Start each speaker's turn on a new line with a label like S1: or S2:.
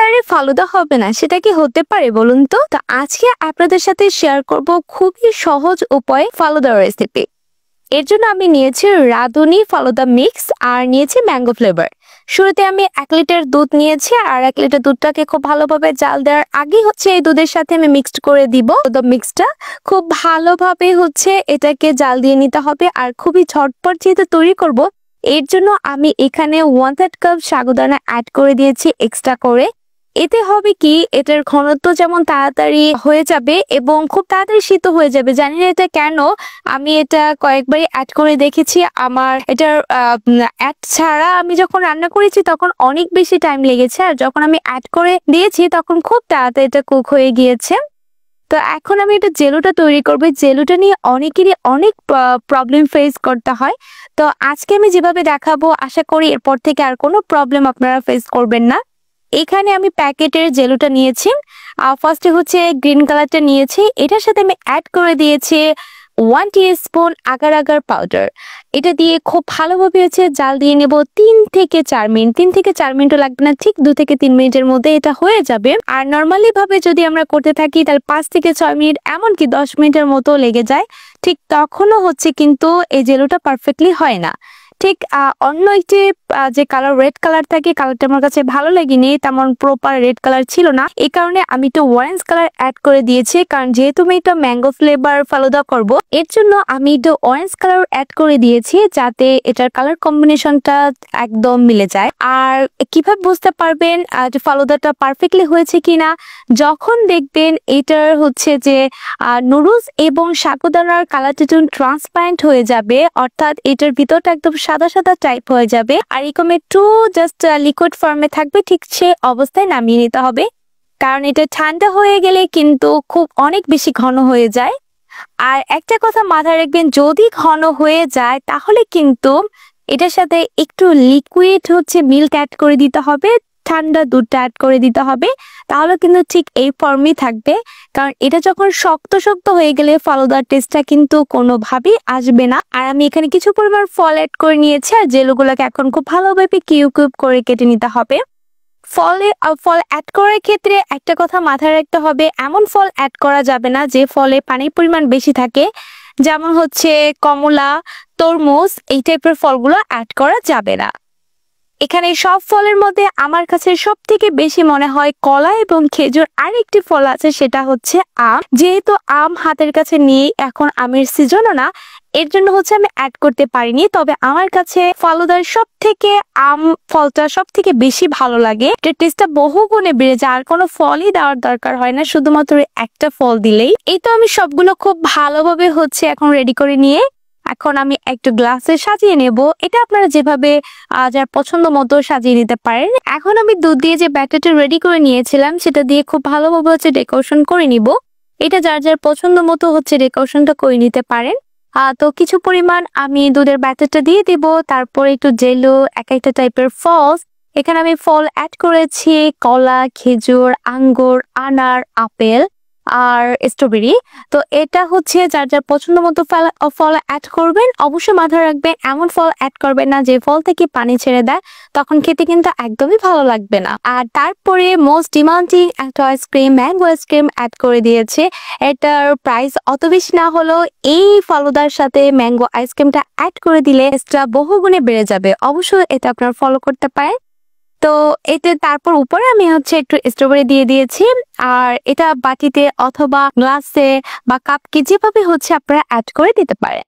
S1: আরে ফালুদা হবে না, সেটা কি হতে পারে বলুন তো? তো আজকে আপনাদের সাথে শেয়ার করব খুবই সহজ উপায়ে ফালুদার রেসিপি। এর জন্য আমি নিয়েছি রাঁধুনি ফালুদা মিক্স আর নিয়েছি ম্যাঙ্গো ফ্লেভার। শুরুতে আমি 1 লিটার দুধ নিয়েছি আর 1 লিটার দুধটাকে খুব ভালোভাবে জাল দেওয়ার আগেই এই দুধের সাথে আমি মিক্সড করে দিব। ফালুদা মিক্সটা খুব ভালোভাবে এটাকে জাল দিয়ে নিতে হবে আর খুবই ঝটপট যেহেতু তৈরি করব, এর জন্য আমি এখানে 1/3 কাপ সাগুদানা অ্যাড করে দিয়েছি এক্সট্রা করে। এতে হবে কি, এটার ঘনত্ব যেমন তাড়াতাড়ি হয়ে যাবে এবং খুব তাড়াতাড়ি সিদ্ধ হয়ে যাবে। জানি না এটা কেন, আমি এটা কয়েকবারই অ্যাড করে দেখেছি। আমার এটার অ্যাড ছাড়া আমি যখন রান্না করেছি তখন অনেক বেশি টাইম লেগেছে, আর যখন আমি অ্যাড করে দিয়েছি তখন খুব তাড়াতাড়ি এটা কুক হয়ে গিয়েছে। তো এখন আমি এটা জেলোটা তৈরি করবো। জেলোটা নিয়ে অনেকেরই অনেক প্রবলেম ফেস করতে হয়। তো আজকে আমি যেভাবে দেখাবো, আশা করি এরপর থেকে আর কোনো প্রবলেম আপনারা ফেস করবেন না। এখানে আমি প্যাকেটের জেলোটা নিয়েছি। ফার্স্টে গ্রিন কালারটা নিয়েছি। এটার সাথে আমি অ্যাড করে দিয়েছি 1 টিস্পুন আগার আগার পাউডার। এটা দিয়ে খুব ভালোভাবে জাল দিয়ে নেব 3 থেকে 4 মিনিট। 3 থেকে 4 মিনিটও লাগবে না, ঠিক 2 থেকে 3 মিনিটের মধ্যে এটা হয়ে যাবে। আর নর্মালি ভাবে যদি আমরা করতে থাকি তাহলে 5 থেকে 6 মিনিট, এমনকি 10 মিনিটের মতো লেগে যায়। ঠিক তখনও কিন্তু এই জেলোটা পারফেক্টলি হয় না। ঠিক অন্য একটি যে কালার রেড কালার থাকে, কালারটা আমার কাছে ভালো লাগেনি, তেমন প্রপার রেড কালার ছিল না। এই কারণে আমি একটু অরেঞ্জ কালার অ্যাড করে দিয়েছি, কারণ যেহেতু আমি এটা ম্যাঙ্গো ফ্লেভার ফালুদা করব, এর জন্য আমি একটু অরেঞ্জ কালার অ্যাড করে দিয়েছি যাতে এটার কালার কম্বিনেশনটা একদম মিলে যায়। আর কিভাবে বুঝতে পারবেন যে ফালুদাটা পারফেক্টলি হয়েছে কিনা? যখন দেখবেন এটার যে নুডলস এবং সাগুদানার কালারটা যখন ট্রান্সপারেন্ট হয়ে যাবে, অর্থাৎ এটার ভিতরটা একদম সাদা সাদা টাইপ হয়ে যাবে আর এরকম একটু জাস্ট লিকুইড ফর্মে থাকবে, ঠিক সে অবস্থায় নামিয়ে নিতে হবে। কারণ এটা ঠান্ডা হয়ে গেলে কিন্তু খুব অনেক বেশি ঘন হয়ে যায়। আর একটা কথা মাথায় রাখবেন, যদি ঘন হয়ে যায় তাহলে কিন্তু এটার সাথে একটু লিকুইড মিল্ক অ্যাড করে দিতে হবে, ঠান্ডা দুধটা অ্যাড করে দিতে হবে, তাহলে কিন্তু ঠিক এই ফর্মই থাকবে। কারণ এটা যখন শক্ত শক্ত হয়ে গেলে ফালুদার টেস্টটা কিন্তু কোনোভাবেই আসবে না। আর আমি এখানে কিছু পরিমাণ ফল অ্যাড করে নিয়েছি আর জেলোগুলোকে এখন খুব ভালোভাবে কিউব কিউব করে কেটে নিতে হবে। ফল অ্যাড করার ক্ষেত্রে একটা কথা মাথায় রাখতে হবে, এমন ফল অ্যাড করা যাবে না যে ফলে পানির পরিমাণ বেশি থাকে, যেমন কমলা, তরমুজ, এই টাইপের ফলগুলো অ্যাড করা যাবে না। এখানে সব ফলের মধ্যে আমার কাছে সব থেকে বেশি মনে হয় কলা এবং খেজুর। আর একটি ফল আছে, সেটা আম। যেহেতু আম হাতের কাছে নেই, এখন আমের সিজনও না, এর জন্য আমি অ্যাড করতে পারিনি। তবে আমার কাছে ফালুদার সব থেকে আম ফলটা সব থেকে বেশি ভালো লাগে। এটার টেস্টটা বহু গুণে বেড়ে যায়, আর কোনো ফলই দেওয়ার দরকার হয় না, শুধুমাত্র একটা ফল দিলেই। এই তো আমি সবগুলো খুব ভালোভাবে এখন রেডি করে নিয়ে এখন আমি একটু গ্লাসে সাজিয়ে নেব। এটা আপনারা যেভাবে যার পছন্দ মতো সাজিয়ে নিতে পারেন। এখন আমি দুধ দিয়ে যে ব্যাটারটা রেডি করে নিয়েছিলাম সেটা দিয়ে খুব ভালোভাবে ডেকোরেশন করে নিব। এটা যার যার পছন্দ মতো ডেকোরেশনটা করে নিতে পারেন। তো কিছু পরিমাণ আমি দুধের ব্যাটারটা দিয়ে দিব, তারপর একটু জেলো, একটা টাইপের ফলস। এখানে আমি ফল অ্যাড করেছি কলা, খেজুর, আঙ্গুর, আনার, আপেল আর স্ট্রবেরি। তো এটা যার যার পছন্দ মতো ফল অ্যাড করবেন। অবশ্যই মাথায় রাখবেন, এমন ফল অ্যাড করবেন না যে ফল থেকে পানি ছেড়ে দেয়, তখন খেতে কিন্তু একদমই ভালো লাগবে না। আর তারপরে মোস্ট ডিমান্ডিং একটা আইসক্রিম, ম্যাঙ্গো আইসক্রিম অ্যাড করে দিয়েছে। এটার প্রাইস অত বেশি না হলেও এই ফালুদার সাথে ম্যাঙ্গো আইসক্রিমটা অ্যাড করে দিলে এটা বহু গুণে বেড়ে যাবে। অবশ্যই এটা আপনারা ফলো করতে পারেন। তো এতে তারপর উপরে আমি একটু স্ট্রবেরি দিয়ে দিয়েছি। আর এটা বাটিতে অথবা গ্লাসে বা কাপকে যেভাবে আপনারা অ্যাড করে দিতে পারেন।